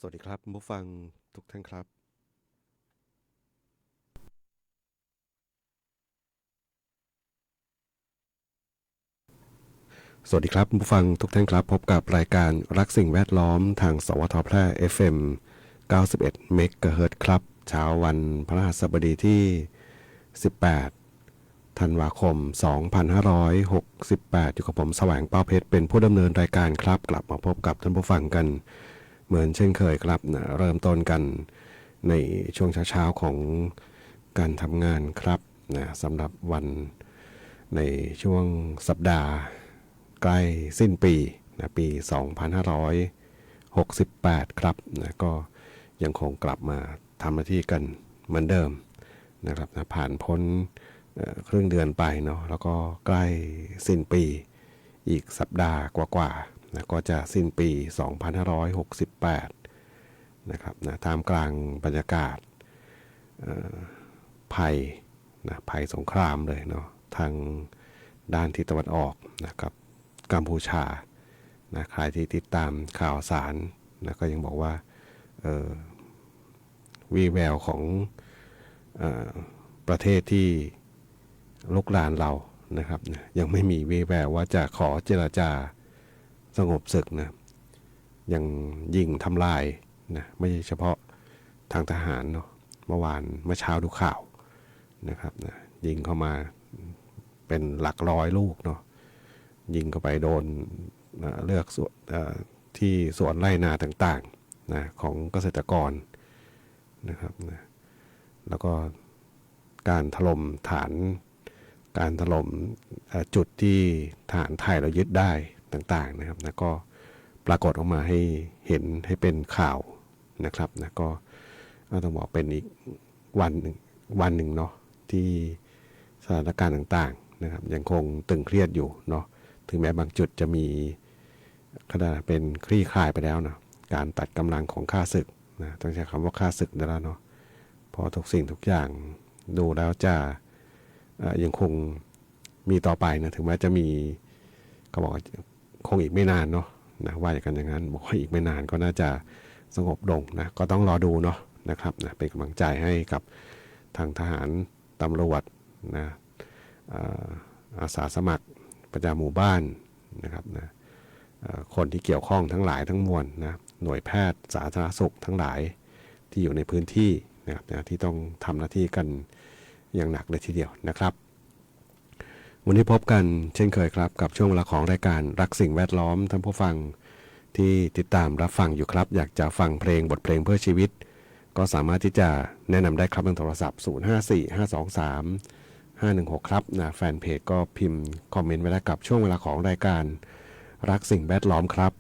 สวัสดีครับผู้ฟังทุกท่านครับสวัสดีครับผู้ฟังทุกท่านครับพบกับรายการรักสิ่งแวดล้อมทางสวทแพร่ FM 91เมกะเฮิรตซ์ครับเช้าวันพฤหัสบดีที่18ธันวาคม2568อยู่กับผมแสวงเป้าเพชรเป็นผู้ดำเนินรายการครับกลับมาพบกับท่านผู้ฟังกันเหมือนเช่นเคยครับนะเริ่มต้นกันในช่วงเช้าๆของการทำงานครับนะสำหรับวันในช่วงสัปดาห์ใกล้สิ้นปีนะปี2568ครับนะก็ยังคงกลับมาทำหน้าที่กันเหมือนเดิมนะครับนะผ่านพ้นครึ่งเดือนไปเนาะแล้วก็ใกล้สิ้นปีอีกสัปดาห์กว่าๆนะก็จะสิ้นปี2568นะครับนะท่ามกลางบรรยากาศภัยนะภัยสงครามเลยเนาะทางด้านทิศตะวันออกนะครับกัมพูชานะใครที่ติดตามข่าวสารนะก็ยังบอกว่าวีแววของเอประเทศที่ลุกลานเรานะครับนะยังไม่มีวีแววว่าจะขอเจรจาสงบศึกนะยังยิงทำลายนะไม่ใช่เฉพาะทางทหารเนาะเมื่อเช้าดูข่าวนะครับนะยิงเข้ามาเป็นหลักร้อยลูกเนาะยิงเข้าไปโดนเลือกส่วนที่สวนไร่นาต่างๆนะของเกษตรกรนะครับนะแล้วก็การถล่มฐานการถล่มจุดที่ฐานไทยเรายึดได้ต่างๆนะครับนะก็ปรากฏออกมาให้เห็นให้เป็นข่าวนะครับนะก็ต้องบอกเป็นอีกวันหนึ่งเนาะที่สถานการณ์ต่างๆนะครับยังคงตึงเครียดอยู่เนาะถึงแม้บางจุดจะมีขณะเป็นคลี่คลายไปแล้วนะการตัดกำลังของข้าศึกนะต้องใช้คำว่าข้าศึกได้แล้วเนาะเพราะทุกสิ่งทุกอย่างดูแล้วจะยังคงมีต่อไปนะถึงแม้จะมีเขาบอกคงอีกไม่นานเนาะนะว่าอย่างนั้นบอกว่าอีกไม่นานก็น่าจะสงบลงนะก็ต้องรอดูเนาะนะครับนะเป็นกำลังใจให้กับทางทหารตำรวจนะอาสาสมัครประจำหมู่บ้านนะครับนะคนที่เกี่ยวข้องทั้งหลายทั้งมวลนะหน่วยแพทย์สาธารณสุขทั้งหลายที่อยู่ในพื้นที่นะครับนะที่ต้องทำหน้าที่กันอย่างหนักเลยทีเดียวนะครับวันนี้พบกันเช่นเคยครับกับช่วงเวลาของรายการรักสิ่งแวดล้อมท่านผู้ฟังที่ติดตามรับฟังอยู่ครับอยากจะฟังเพลงบทเพลงเพื่อชีวิตก็สามารถที่จะแนะนำได้ครับทางโทรศัพท์054523 516ครับนะแฟนเพจก็พิมพ์คอมเมนต์ไว้แล้วกับช่วงเวลาของรายการรักสิ่งแวดล้อมครับ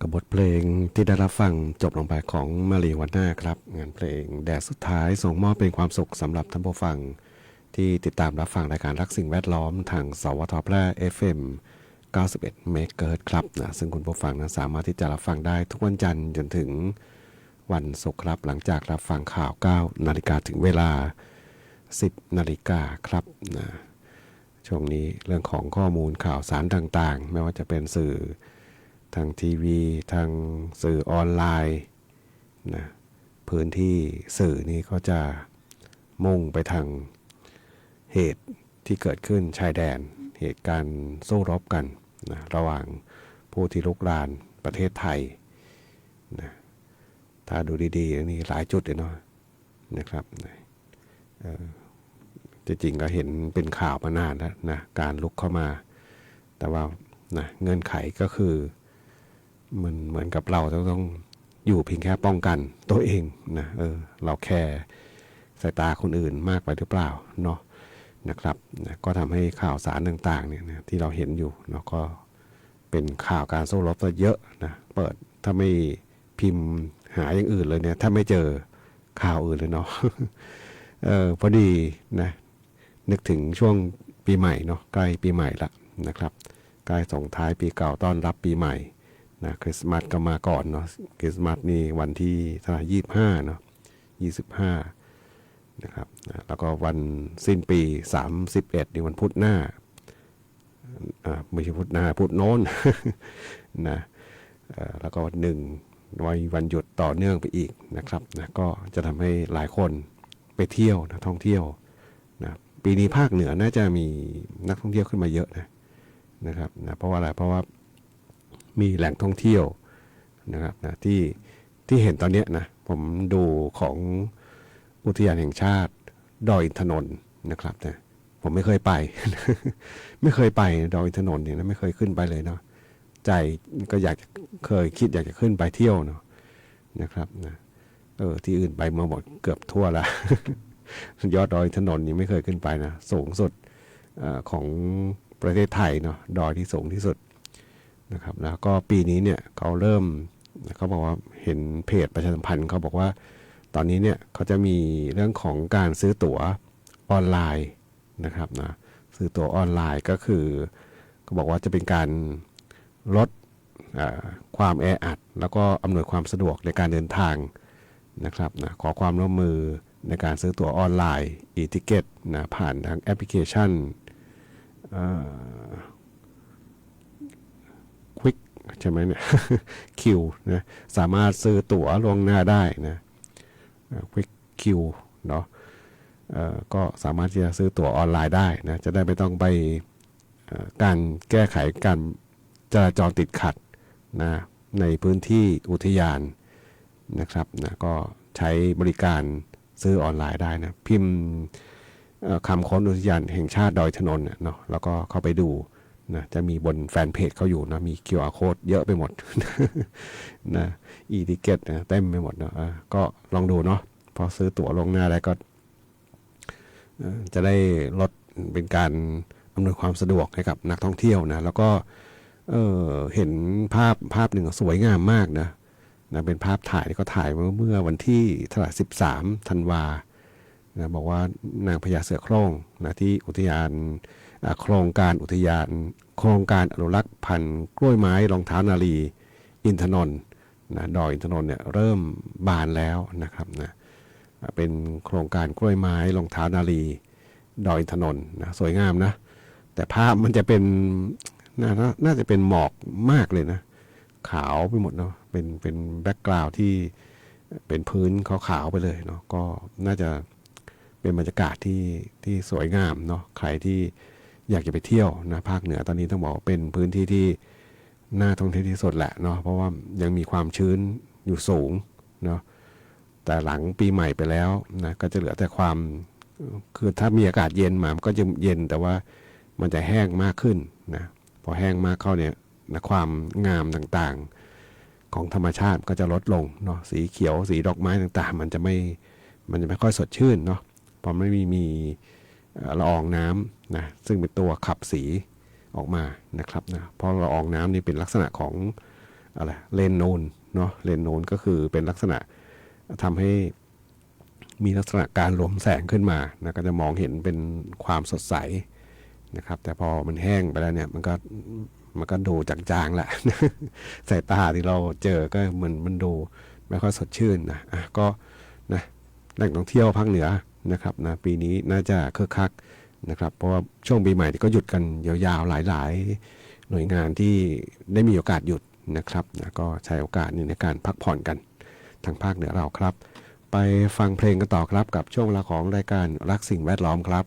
กับบทเพลงที่ได้รับฟังจบลงไปของมารีวันนาครับงานเพลงแดดสุดท้ายส่งมอบเป็นความสุขสำหรับท่านผู้ฟังที่ติดตามรับฟังรายการรักสิ่งแวดล้อมทางสวทแพร่ FM 91 เมกะเฮิรตซ์ครับนะซึ่งคุณผู้ฟังนั้นสามารถที่จะรับฟังได้ทุกวันจันทร์จนถึงวันศุกร์ครับหลังจากรับฟังข่าว 9 นาฬิกาถึงเวลา 10 นาฬิกาครับนะช่วงนี้เรื่องของข้อมูลข่าวสารต่างๆไม่ว่าจะเป็นสื่อทางทีวีทางสื่อออนไลน์นะพื้นที่สื่อนี้ก็จะมุ่งไปทางเหตุที่เกิดขึ้นชายแดนเหตุการณ์สู้รบกันนะระหว่างผู้ที่ลุกรานประเทศไทยนะถ้าดูดีๆนี่หลายจุดเลยเนาะนะครับจริงๆก็เห็นเป็นข่าวมานานแล้วนะการลุกเข้ามาแต่ว่านะเงื่อนไขก็คือมันเหมือนกับเราต้องอยู่เพียงแค่ป้องกันตัวเองนะเราแค่สายตาคนอื่นมากไปหรือเปล่าเนาะนะครับนะก็ทำให้ข่าวสารต่างๆเนี่ยนะที่เราเห็นอยู่เนาะก็เป็นข่าวการสู้รบซะเยอะนะเปิดถ้าไม่พิมพ์หาอย่างอื่นเลยเนี่ยถ้าไม่เจอข่าวอื่นเลยเนาะพอดีนะนึกถึงช่วงปีใหม่เนาะใกล้ปีใหม่ละนะครับใกล้ส่งท้ายปีเก่าต้อนรับปีใหม่นะคริสต์มาสก็มาก่อนเนาะคริสต์มาสนี่วันที่เท่าไหร่25เนาะ25นะครับนะแล้วก็วันสิ้นปี31นี่วันพุธหน้าไม่ใช่พุธหน้าพุธโน้น นะแล้วก็วันหนึ่งวันหยุดต่อเนื่องไปอีกนะครับนะก็จะทำให้หลายคนไปเที่ยวนะท่องเที่ยวนะปีนี้ภาคเหนือน่าจะมีนักท่องเที่ยวขึ้นมาเยอะนะครับนะเพราะว่าอะไรเพราะว่ามีแหล่งท่องเที่ยวนะครับนะที่เห็นตอนนี้นะผมดูของอุทยานแห่งชาติดอยอินทนนท์นะครับนะผมไม่เคยไป ไม่เคยไปดอยอินทนนท์เนี่ยนะไม่เคยขึ้นไปเลยเนาะใจก็เคยคิดอยากจะขึ้นไปเที่ยวเนาะนะครับนะที่อื่นไปมาหมดเกือบทั่วละ ยอดดอยอินทนนท์ยังไม่เคยขึ้นไปนะสูงสุดของประเทศไทยเนาะดอยที่สูงที่สุดนะครับแล้วก็ปีนี้เนี่ยเขาบอกว่าเห็นเพจประชาสัมพันธ์เขาบอกว่าตอนนี้เนี่ยเขาจะมีเรื่องของการซื้อตั๋วออนไลน์นะครับนะซื้อตั๋วออนไลน์ก็คือเขาบอกว่าจะเป็นการลดความแออัดแล้วก็อำนวยความสะดวกในการเดินทางนะครับนะขอความร่วมมือในการซื้อตั๋วออนไลน์ e-ticket นะผ่านทางแอปพลิเคชันQuick ใช่ไหมเนี่ย คิวนะสามารถซื้อตั๋วล่วงหน้าได้นะ Quick Q เนาะก็สามารถที่จะซื้อตั๋วออนไลน์ได้นะจะได้ไม่ต้องไปการแก้ไขการจราจรติดขัดนะในพื้นที่อุทยานนะครับนะก็ใช้บริการซื้อออนไลน์ได้นะพิมพ์คำค้นอุทยานแห่งชาติดอยอินทนนท์เนาะแล้วก็เข้าไปดูนะจะมีบนแฟนเพจเขาอยู่นะมี QR code เยอะไปหมด นะ e-ticket นะเต็มไปหมดเนาะก็ลองดูเนาะพอซื้อตั๋วลวงหน้าได้ก็จะได้ลดเป็นการอำนวยความสะดวกให้กับนักท่องเที่ยวนะแล้วก็เห็นภาพหนึ่งสวยงามมากนะเป็นภาพถ่ายที่เขาถ่ายเมื่อวันที่13 ธันวานะบอกว่านางพญาเสือโคร่งนะที่อุทยานโครงการอนุรักษ์พันธุ์กล้วยไม้รองเท้านาลีอินทนนท์นะดอยอินทนนท์เนี่ยเริ่มบานแล้วนะครับนะเป็นโครงการกล้วยไม้รองเท้านาลีดอยอินทนนท์นะสวยงามนะแต่ภาพมันจะเป็นน่าจะเป็นหมอกมากเลยนะขาวไปหมดเนาะเป็นแบ็กกราวด์ที่เป็นพื้นขาวๆไปเลยเนาะก็น่าจะเป็นบรรยากาศที่สวยงามเนาะใครที่อยากจะไปเที่ยวนะภาคเหนือตอนนี้ต้องบอกเป็นพื้นที่ที่น่าท่องเที่ยวที่สุดแหละเนาะเพราะว่ายังมีความชื้นอยู่สูงเนาะแต่หลังปีใหม่ไปแล้วนะก็จะเหลือแต่ความคือถ้ามีอากาศเย็นมามันก็จะเย็นแต่ว่ามันจะแห้งมากขึ้นนะพอแห้งมากเข้าเนี่ยนะความงามต่างๆของธรรมชาติก็จะลดลงเนาะสีเขียวสีดอกไม้ต่างๆมันจะไม่ค่อยสดชื่นเนาะพอไม่มีละอองน้ำนะซึ่งเป็นตัวขับสีออกมานะครับนะเพราะละอองน้ำนี่เป็นลักษณะของ อะไรเลนโนนเนาะเลนโนนก็คือเป็นลักษณะทำให้มีลักษณะการหลวมแสงขึ้นมานะก็จะมองเห็นเป็นความสดใสนะครับแต่พอมันแห้งไปแล้วเนี่ยมันก็ดูจางๆแหละ สายตาที่เราเจอก็มันดูไม่ค่อยสดชื่นนะก็นะแหล่งท่องเที่ยวภาคเหนือนะครับนะปีนี้น่าจะคึกคักนะครับเพราะว่าช่วงปีใหม่ก็หยุดกันยาวๆหลายๆหน่วยงานที่ได้มีโอกาสหยุดนะครับนะก็ใช้โอกาสนี้ในการพักผ่อนกันทางภาคเหนือเราครับไปฟังเพลงกันต่อครับกับช่วงเวลาของรายการรักสิ่งแวดล้อมครับ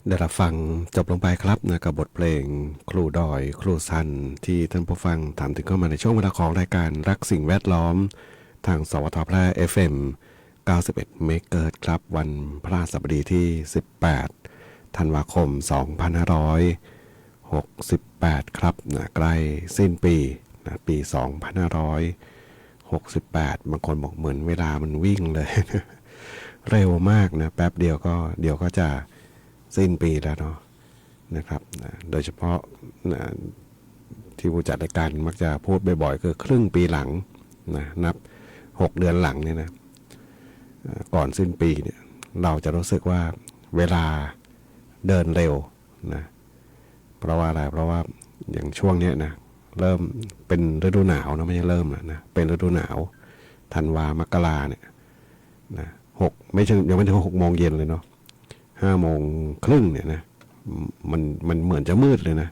ได้รับฟังจบลงไปครับนะกับบทเพลงครูดอยครูซันที่ท่านผู้ฟังถามถึงเข้ามาในช่วงเวลาของรายการรักสิ่งแวดล้อมทางสวทแพร่ FM 91 เมกะเฮิรตซ์ครับวันพฤหัสบดีที่ 18 ธันวาคม 2568 ครับนะใกล้สิ้นปีนะปี 2568 บางคนบอกเหมือนเวลามันวิ่งเลย เร็วมากนะแป๊บเดียวก็จะสิ้นปีแล้วเนาะนะครับนะโดยเฉพาะนะที่ผู้จัดรายการมักจะพูดบ่อยๆคือครึ่งปีหลังนะนับ6เดือนหลังเนี่ยนะก่อนสิ้นปีเนี่ยเราจะรู้สึกว่าเวลาเดินเร็วนะเพราะว่าอะไรเพราะว่าอย่างช่วงเนี้ยนะเริ่มเป็นฤดูหนาวนะไม่ใช่เริ่มนะเป็นฤดูหนาวธันวามกราเนี่ยนะไม่ใช่ยังไม่ถึง6 โมงเย็นเลยเนาะ5 โมงครึ่งเนี่ยนะมันเหมือนจะมืดเลยนะ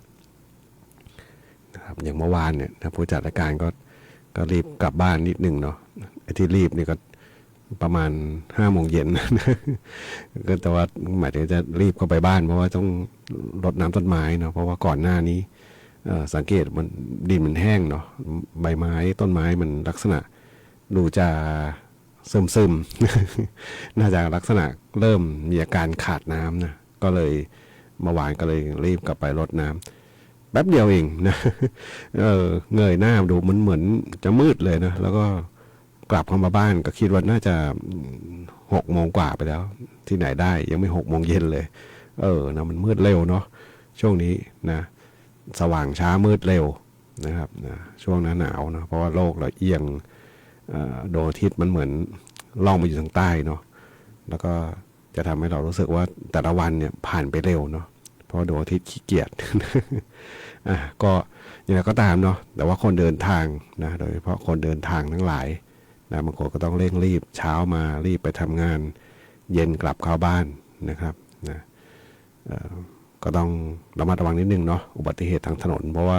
ครับอย่างเมื่อวานเนี่ยผู้จัดรายการก็รีบกลับบ้านนิดนึงเนาะไอ้ที่รีบนี่ก็ประมาณ5 โมงเย็นก็แต่ว่าหมายถึงจะรีบเข้าไปบ้านเพราะว่าต้องรดน้ำต้นไม้เนาะเพราะว่าก่อนหน้านี้สังเกตมันดินมันแห้งเนาะใบไม้ต้นไม้มันลักษณะดูจะซึมน่าจะลักษณะเริ่มมีอาการขาดน้ำนะก็เลยเมื่อวานก็เลยรีบกลับไปรดน้ำแป๊บเดียวเองนะเงยหน้าดูมันเหมือนจะมืดเลยนะแล้วก็กลับเข้ามาบ้านก็คิดว่าน่าจะ6 โมงกว่าไปแล้วที่ไหนได้ยังไม่6 โมงเย็นเลยนะมันมืดเร็วเนาะช่วงนี้นะสว่างช้ามืดเร็วนะครับนะช่วงหน้าหนาวนะเพราะว่าโลกเราเอียงดวงอาทิตย์มันเหมือนล่องมาอยู่ทางใต้เนาะแล้วก็จะทำให้เรารู้สึกว่าแต่ละวันเนี่ยผ่านไปเร็วเนาะเพราะดวงอาทิตย์ขี้เกียจ ก็อย่างไรก็ตามเนาะแต่ว่าคนเดินทางนะโดยเฉพาะคนเดินทางทั้งหลายนะบางคนก็ต้องเร่งรีบเช้ามารีบไปทำงานเย็นกลับเข้าบ้านนะครับนะก็ต้องระมัดระวังนิดนึงเนาะอุบัติเหตุทางถนนเพราะว่า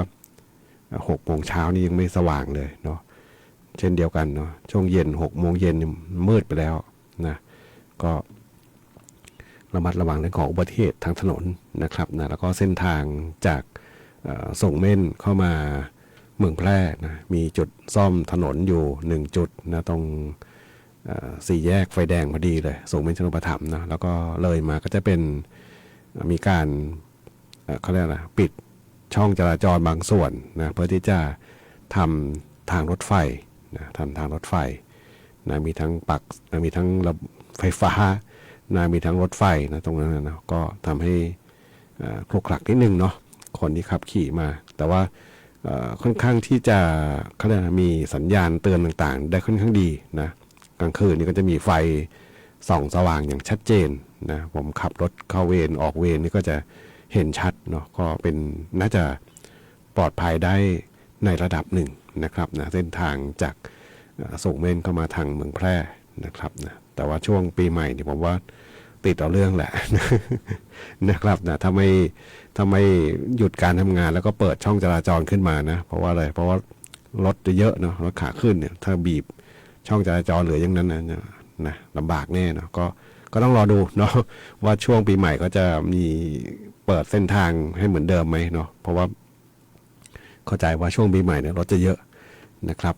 6 โมงเช้านี่ยังไม่สว่างเลยเนาะเช่นเดียวกันเนาะช่วงเย็น6 โมงเย็นมืดไปแล้วนะก็ระมัดระวังเรื่องของอุบัติเหตุทางถนนนะครับนะแล้วก็เส้นทางจากส่งเม่นเข้ามาเมืองแพร่นะมีจุดซ่อมถนนอยู่1 จุดนะตรง4 แยกไฟแดงพอดีเลยส่งเม่นชนประถมนะแล้วก็เลยมาก็จะเป็นมีการเขาเรียกนะปิดช่องจราจรบางส่วนนะเพื่อที่จะทำทางรถไฟนะทำทางรถไฟนะมีทั้งมีทั้งระบบไฟฟ้านะมีทั้งรถไฟนะตรงนั้นนะก็ทำให้คลุกคลักนิดนึงเนาะคนที่ขับขี่มาแต่ว่าค่อนข้างที่จะเขาเรียกมีสัญญาณเตือนต่างๆได้ค่อนข้างดีนะกลางคืนนี่ก็จะมีไฟส่องสว่างอย่างชัดเจนนะผมขับรถเข้าเวรออกเวรนี่ก็จะเห็นชัดเนาะก็เป็นน่าจะปลอดภัยได้ในระดับหนึ่งนะครับนะเส้นทางจากส่งเม่นเข้ามาทางเมืองแพร่นะครับนะแต่ว่าช่วงปีใหม่นี่ผมว่าติดเอาเรื่องแหละ นะครับนะถ้าไม่หยุดการทำงานแล้วก็เปิดช่องจราจรขึ้นมานะเพราะว่าอะไรเพราะว่ารถจะเยอะเนาะรถขาขึ้นเนี่ยถ้าบีบช่องจราจรเหลืออย่างนั้นนะลำบากแน่เนาะก็ต้องรอดูเนาะว่าช่วงปีใหม่ก็จะมีเปิดเส้นทางให้เหมือนเดิมไหมเนาะเพราะว่าเข้าใจว่าช่วงปีใหม่เนี่ยรถจะเยอะนะครับ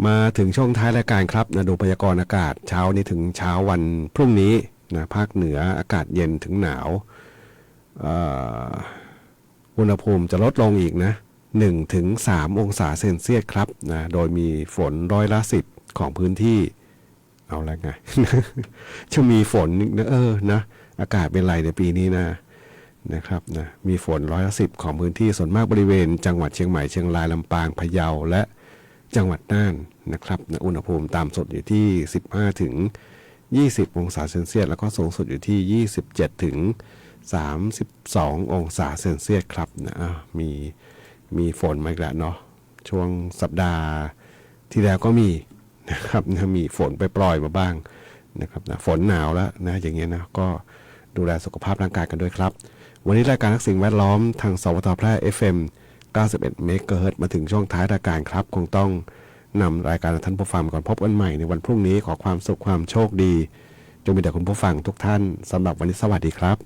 มาถึงช่วงท้ายรายการครับนะดูพยากรณ์อากาศเช้านี้ถึงเช้าวันพรุ่งนี้นะภาคเหนืออากาศเย็นถึงหนาวอุณหภูมิจะลดลงอีกนะ1-3 องศาเซนเซียสครับนะโดยมีฝน10%ของพื้นที่เอาละไง จะมีฝนนะนะอากาศเป็นไรในปีนี้นะครับนะมีฝน10%ของพื้นที่ส่วนมากบริเวณจังหวัดเชียงใหม่เชียงรายลำปางพะเยาและจังหวัดน่านนะครับนะอุณหภูมิต่ำสุดอยู่ที่15-20 องศาเซนเซียสแล้วก็สูงสุดอยู่ที่27-32 องศาเซนเซียสครับนะมีฝนมาอีกแล้วเนาะช่วงสัปดาห์ที่แล้วก็มีนะครับนะมีฝนไปปล่อยมาบ้างนะครับนะฝนหนาวแล้วนะอย่างเงี้ยนะก็ดูแลสุขภาพร่างกายกันด้วยครับวันนี้รายการนักสิ่งแวดล้อมทางสวทแพร่ FM 91 เมกะเฮิรตซ์มาถึงช่วงท้ายรายการครับคงต้องนำรายการท่านผู้ฟังก่อนพบกันใหม่ในวันพรุ่งนี้ขอความสุขความโชคดีจงมีแต่คุณผู้ฟังทุกท่านสำหรับวันนี้สวัสดีครับ